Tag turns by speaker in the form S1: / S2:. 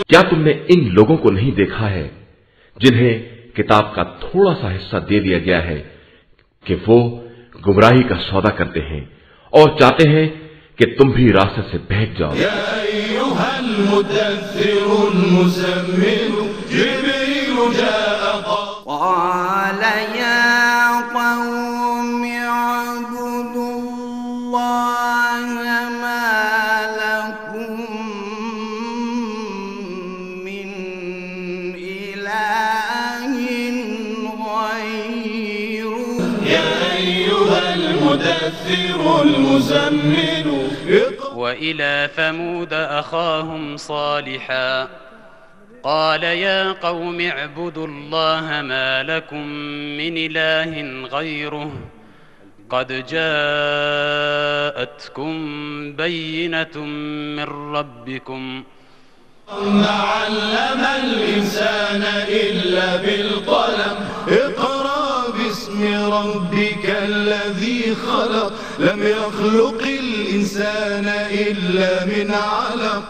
S1: क्या तुमने इन लोगों को नहीं देखा है जिन्हें किताब का थोड़ा सा हिस्सा दे दिया गया है कि वो गुमराही का सौदा करते हैं और चाहते हैं कि तुम भी रास्ते से बहक जाओ।
S2: وإلى ثمود أخاهم صالحا قال يا قوم اعبدوا الله ما لكم من إله غيره قد جاءتكم بينة من ربكم
S3: ما علم الإنسان إلا بالقلم اقرأ باسم ربك الذي خلق لم يخلق الإنسان إلا من علق.